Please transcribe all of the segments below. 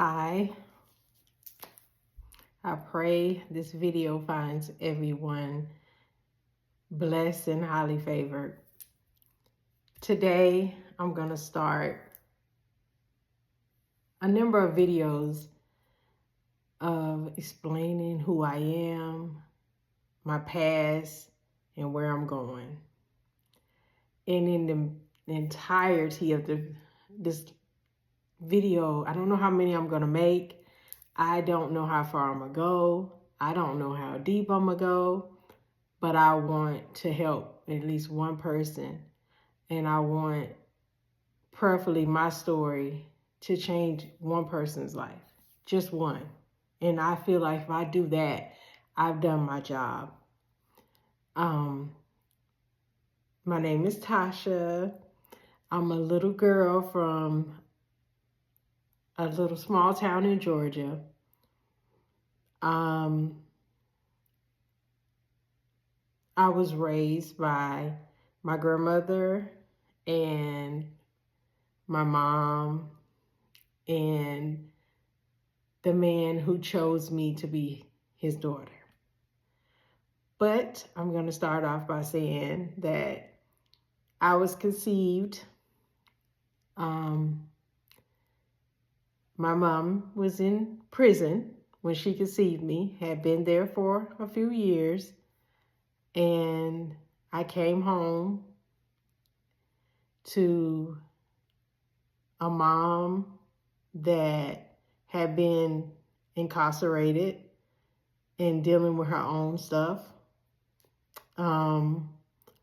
Hi, I pray this video finds everyone blessed and highly favored. Today, I'm going to start a number of videos of explaining who I am, my past, and where I'm going. And in the entirety of this video, I don't know how many I'm going to make. I don't know how far I'm going to go. I don't know how deep I'm going to go. But I want to help at least one person. And I want, preferably my story, to change one person's life. Just one. And I feel like if I do that, I've done my job. My name is Tasha. I'm a little girl from a little small town in Georgia. I was raised by my grandmother and my mom and the man who chose me to be his daughter. But I'm going to start off by saying that I was conceived. My mom was in prison when she conceived me, had been there for a few years, and I came home to a mom that had been incarcerated and dealing with her own stuff,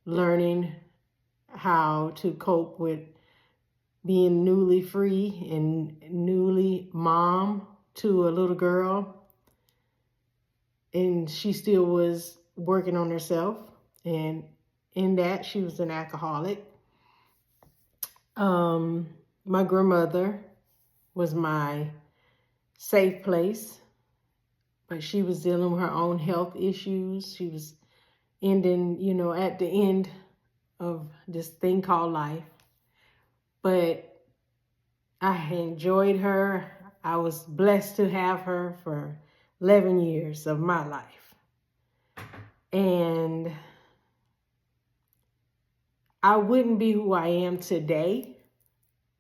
learning how to cope with being newly free and newly mom to a little girl. And she still was working on herself. And in that, she was an alcoholic. My grandmother was my safe place, but she was dealing with her own health issues. She was ending, at the end of this thing called life. But I enjoyed her. I was blessed to have her for 11 years of my life. And I wouldn't be who I am today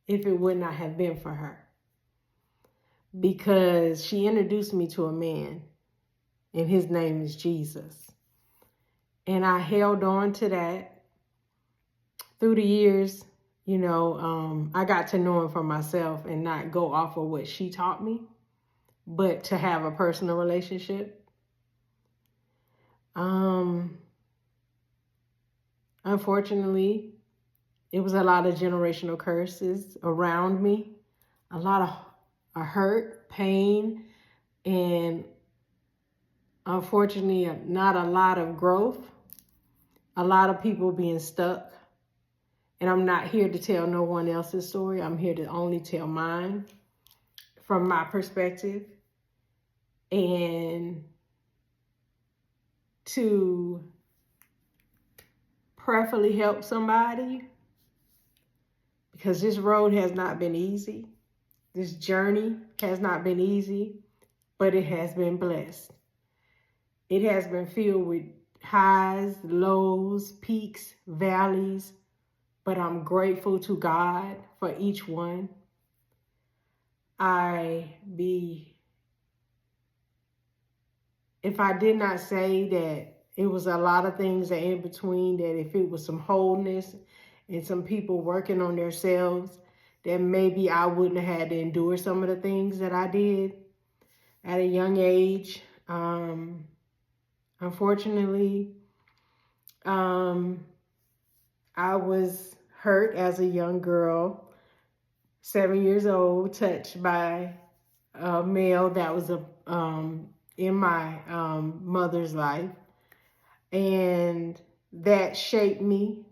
if it would not have been for her. Because she introduced me to a man, and his name is Jesus. And I held on to that through the years. I got to know him for myself and not go off of what she taught me, but to have a personal relationship. Unfortunately, it was a lot of generational curses around me, a lot of hurt, pain, and unfortunately, not a lot of growth, a lot of people being stuck. And I'm not here to tell no one else's story. I'm here to only tell mine from my perspective, and to prayerfully help somebody, because this road has not been easy. This journey has not been easy, but it has been blessed. It has been filled with highs, lows, peaks, valleys, but I'm grateful to God for each one. If I did not say that it was a lot of things that in between, that if it was some wholeness and some people working on themselves, that maybe I wouldn't have had to endure some of the things that I did at a young age. Unfortunately, I was hurt as a young girl, 7 years old, touched by a male that was in my mother's life. And that shaped me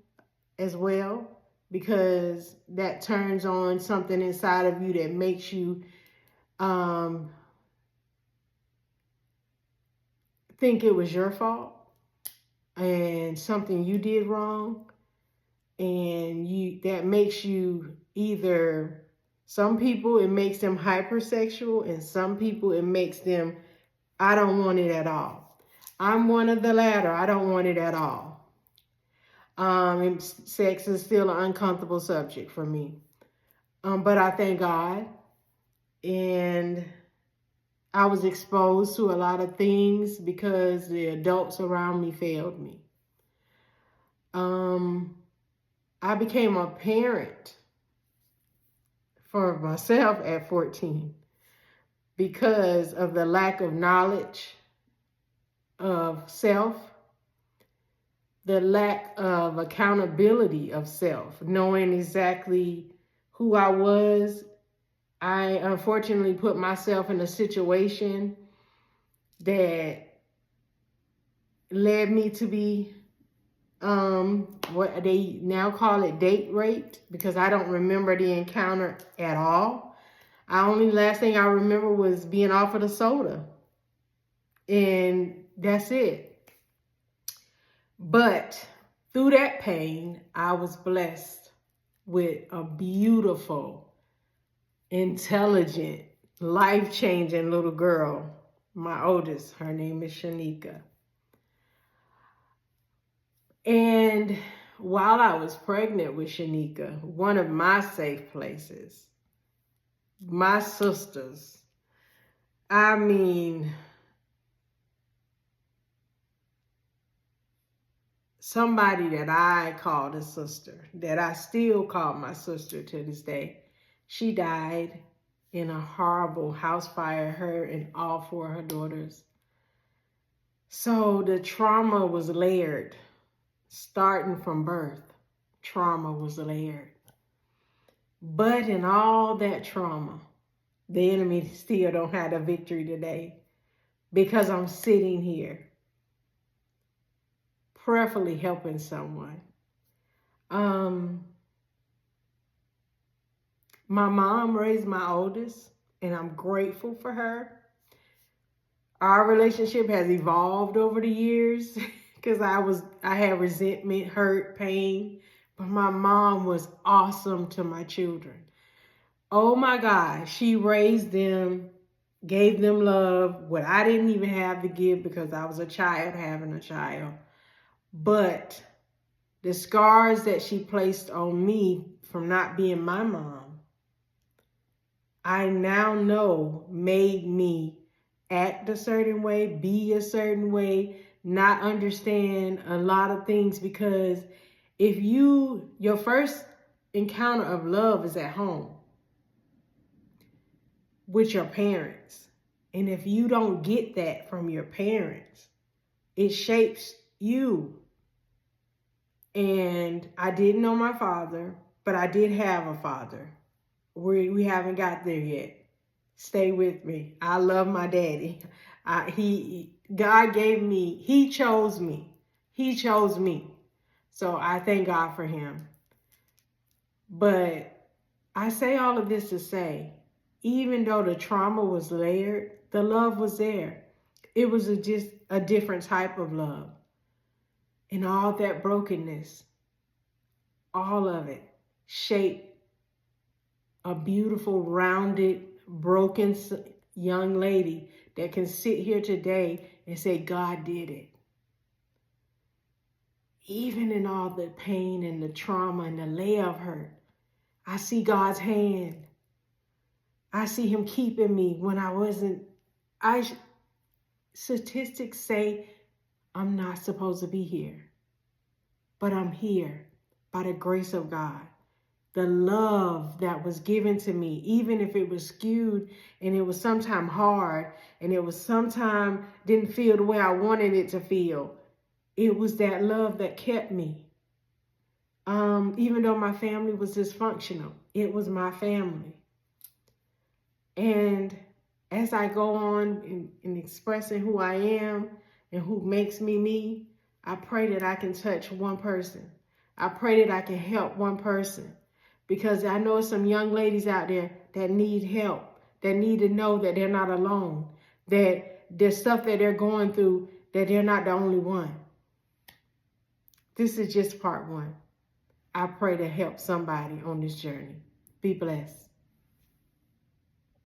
as well, because that turns on something inside of you that makes you think it was your fault and something you did wrong. And that makes you either Some people, it makes them hypersexual, and some people, it makes them, I don't want it at all. I'm one of the latter. I don't want it at all. And sex is still an uncomfortable subject for me. But I thank God. And I was exposed to a lot of things because the adults around me failed me. I became a parent for myself at 14 because of the lack of knowledge of self, the lack of accountability of self, knowing exactly who I was. I unfortunately put myself in a situation that led me to be what they now call it date raped, because I don't remember the encounter at all. Last thing I remember was being offered a soda, and that's it. But through that pain, I was blessed with a beautiful, intelligent, life-changing little girl. My oldest, her name is Shanika. And while I was pregnant with Shanika, one of my safe places, my sisters, I mean, somebody that I called a sister, that I still call my sister to this day, she died in a horrible house fire, her and all four of her daughters. So the trauma was layered. Starting from birth, trauma was layered. But in all that trauma, the enemy still don't have the victory today, because I'm sitting here prayerfully helping someone. My mom raised my oldest, and I'm grateful for her. Our relationship has evolved over the years because I had resentment, hurt, pain, but my mom was awesome to my children. Oh my God, she raised them, gave them love, what I didn't even have to give because I was a child having a child. But the scars that she placed on me from not being my mom, I now know made me act a certain way, be a certain way, not understand a lot of things, because if your first encounter of love is at home with your parents. And if you don't get that from your parents, it shapes you. And I didn't know my father, but I did have a father. We haven't got there yet. Stay with me. I love my daddy. God gave me, he chose me. He chose me. So I thank God for him. But I say all of this to say, even though the trauma was layered, the love was there. It was just a different type of love. And all that brokenness, all of it, shaped a beautiful, rounded, broken young lady that can sit here today and say, God did it. Even in all the pain and the trauma and the layer of hurt, I see God's hand. I see him keeping me when I wasn't. Statistics say I'm not supposed to be here, but I'm here by the grace of God. The love that was given to me, even if it was skewed and it was sometimes hard and it was sometimes didn't feel the way I wanted it to feel, it was that love that kept me. Even though my family was dysfunctional, it was my family. And as I go on in expressing who I am and who makes me me, I pray that I can touch one person. I pray that I can help one person, because I know some young ladies out there that need help, that need to know that they're not alone, that there's stuff that they're going through, that they're not the only one. This is just part one. I pray to help somebody on this journey. Be blessed.